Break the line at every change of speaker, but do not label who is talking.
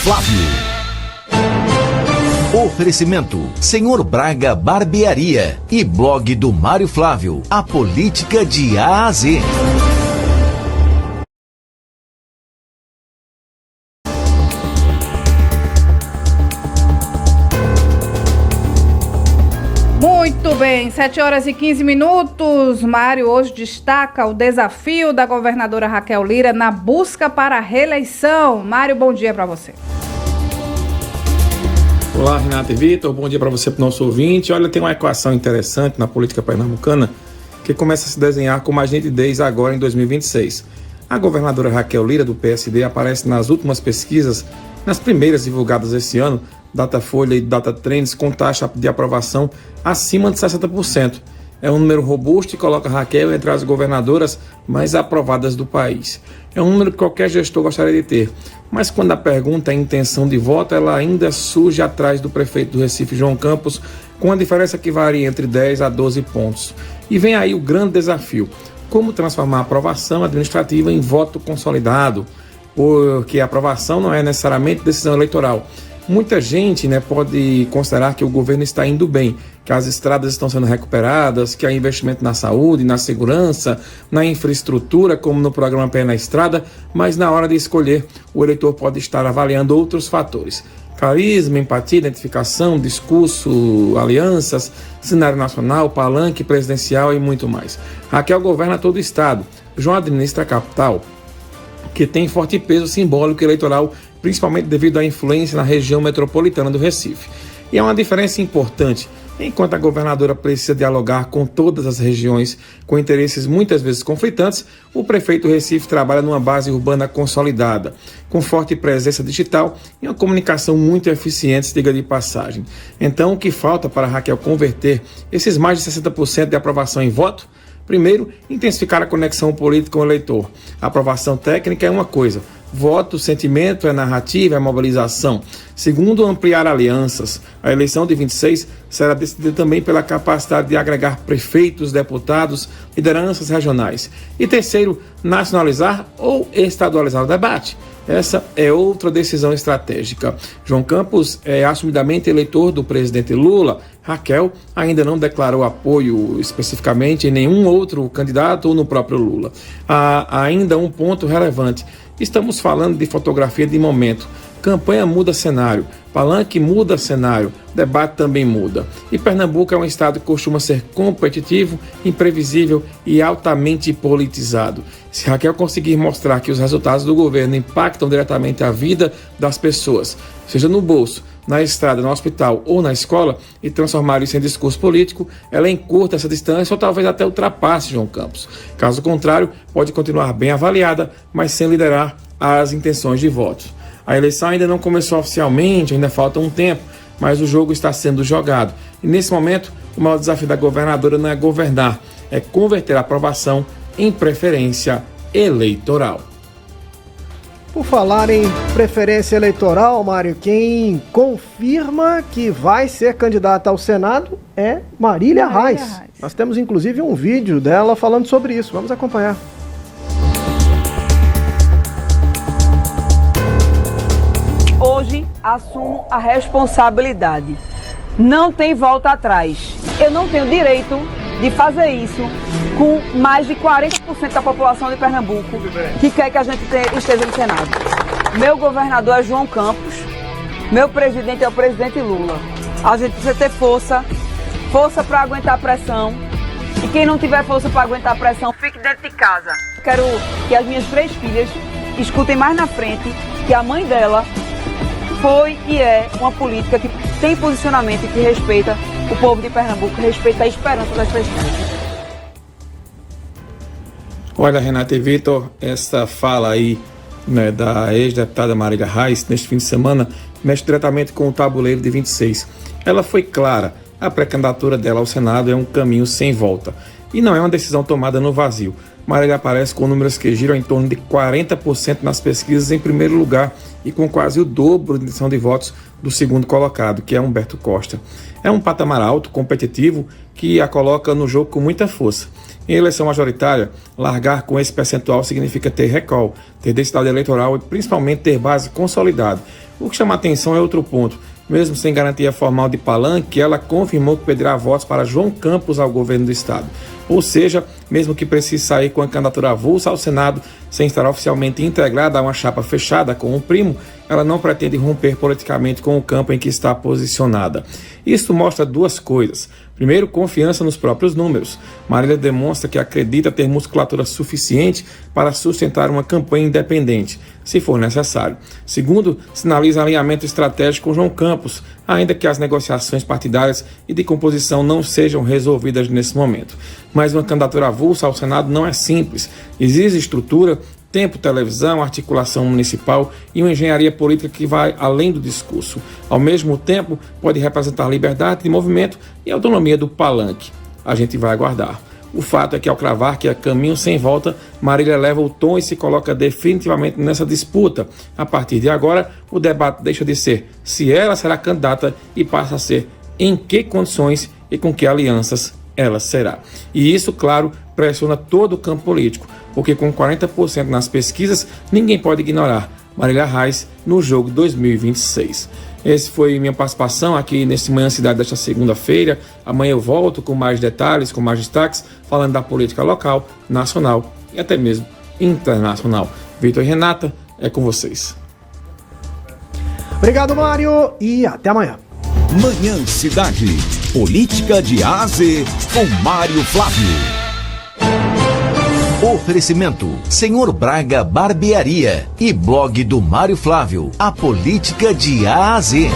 Flávio. Oferecimento: Senhor Braga Barbearia e blog do Mário Flávio. A política de A a Z.
Muito bem, 7h15. Mário hoje destaca o desafio da governadora Raquel Lira na busca para a reeleição. Mário, bom dia para você.
Olá, Renata e Vitor, bom dia para você, para o nosso ouvinte. Olha, tem uma equação interessante na política pernambucana que começa a se desenhar com mais nitidez agora em 2026. A governadora Raquel Lira, do PSD, aparece nas últimas pesquisas, nas primeiras divulgadas esse ano, Datafolha e Datatrends, com taxa de aprovação acima de 60%. É um número robusto e coloca Raquel entre as governadoras mais aprovadas do país. É um número que qualquer gestor gostaria de ter. Mas quando a pergunta é intenção de voto, ela ainda surge atrás do prefeito do Recife, João Campos, com uma diferença que varia entre 10 a 12 pontos. E vem aí o grande desafio: como transformar a aprovação administrativa em voto consolidado, porque a aprovação não é necessariamente decisão eleitoral. Muita gente pode considerar que o governo está indo bem, que as estradas estão sendo recuperadas, que há investimento na saúde, na segurança, na infraestrutura, como no programa Pé na Estrada, mas na hora de escolher, o eleitor pode estar avaliando outros fatores: carisma, empatia, identificação, discurso, alianças, cenário nacional, palanque presidencial e muito mais. Raquel governa todo o estado, João administra a capital, que tem forte peso simbólico e eleitoral, principalmente devido à influência na região metropolitana do Recife. E é uma diferença importante. Enquanto a governadora precisa dialogar com todas as regiões, com interesses muitas vezes conflitantes, o prefeito do Recife trabalha numa base urbana consolidada, com forte presença digital e uma comunicação muito eficiente, diga de passagem. Então, o que falta para Raquel converter esses mais de 60% de aprovação em voto? Primeiro, intensificar a conexão política com o eleitor. A aprovação técnica é uma coisa, voto, sentimento, é narrativa, é mobilização. Segundo, ampliar alianças. A eleição de 26 será decidida também pela capacidade de agregar prefeitos, deputados, lideranças regionais. E terceiro, nacionalizar ou estadualizar o debate. Essa é outra decisão estratégica. João Campos é assumidamente eleitor do presidente Lula. Raquel ainda não declarou apoio especificamente em nenhum outro candidato ou no próprio Lula. Há ainda um ponto relevante. Estamos falando de fotografia de momento. Campanha muda cenário, palanque muda cenário, debate também muda. E Pernambuco é um estado que costuma ser competitivo, imprevisível e altamente politizado. Se Raquel conseguir mostrar que os resultados do governo impactam diretamente a vida das pessoas, seja no bolso, na estrada, no hospital ou na escola, e transformar isso em discurso político, ela encurta essa distância ou talvez até ultrapasse João Campos. Caso contrário, pode continuar bem avaliada, mas sem liderar as intenções de voto. A eleição ainda não começou oficialmente, ainda falta um tempo, mas o jogo está sendo jogado. E nesse momento, o maior desafio da governadora não é governar, é converter a aprovação em preferência eleitoral.
Por falar em preferência eleitoral, Mário, quem confirma que vai ser candidata ao Senado é Marília Reis. Nós temos inclusive um vídeo dela falando sobre isso. Vamos acompanhar.
Hoje assumo a responsabilidade. Não tem volta atrás. Eu não tenho direito de fazer isso com mais de 40% da população de Pernambuco que quer que a gente esteja no Senado. Meu governador é João Campos, meu presidente é o presidente Lula. A gente precisa ter força para aguentar a pressão. E quem não tiver força para aguentar a pressão, fique dentro de casa. Quero que as minhas 3 filhas escutem mais na frente que a mãe dela foi e é uma política que tem posicionamento e que respeita o povo de Pernambuco, que respeita a esperança das pessoas.
Olha, Renata e Vitor, essa fala aí da ex-deputada Marília Reis, neste fim de semana, mexe diretamente com o tabuleiro de 26. Ela foi clara: a pré-candidatura dela ao Senado é um caminho sem volta. E não é uma decisão tomada no vazio. Marília aparece com números que giram em torno de 40% nas pesquisas em primeiro lugar e com quase o dobro de intenção de votos do segundo colocado, que é Humberto Costa. É um patamar alto, competitivo, que a coloca no jogo com muita força. Em eleição majoritária, largar com esse percentual significa ter recall, ter densidade eleitoral e principalmente ter base consolidada. O que chama a atenção é outro ponto. Mesmo sem garantia formal de palanque, ela confirmou que pedirá votos para João Campos ao governo do estado. Ou seja, mesmo que precise sair com a candidatura avulsa ao Senado, sem estar oficialmente integrada a uma chapa fechada com o primo, ela não pretende romper politicamente com o campo em que está posicionada. Isso mostra duas coisas. Primeiro, confiança nos próprios números. Marília demonstra que acredita ter musculatura suficiente para sustentar uma campanha independente, se for necessário. Segundo, sinaliza alinhamento estratégico com João Campos, ainda que as negociações partidárias e de composição não sejam resolvidas nesse momento. Mas uma candidatura avulsa ao Senado não é simples. Exige estrutura, tempo, televisão, articulação municipal e uma engenharia política que vai além do discurso. Ao mesmo tempo, pode representar liberdade de movimento e autonomia do palanque. A gente vai aguardar. O fato é que, ao cravar que é caminho sem volta, Marília leva o tom e se coloca definitivamente nessa disputa. A partir de agora, o debate deixa de ser se ela será candidata e passa a ser em que condições e com que alianças ela será. E isso, claro, pressiona todo o campo político, porque com 40% nas pesquisas, ninguém pode ignorar Marília Reis no jogo 2026. Essa foi minha participação aqui nesse Manhã Cidade desta segunda-feira. Amanhã eu volto com mais detalhes, com mais destaques, falando da política local, nacional e até mesmo internacional. Vitor e Renata, é com vocês.
Obrigado, Mário, e até amanhã.
Manhã Cidade. Política de A a Z com Mário Flávio. Oferecimento: Senhor Braga Barbearia e blog do Mário Flávio. A política de A a Z.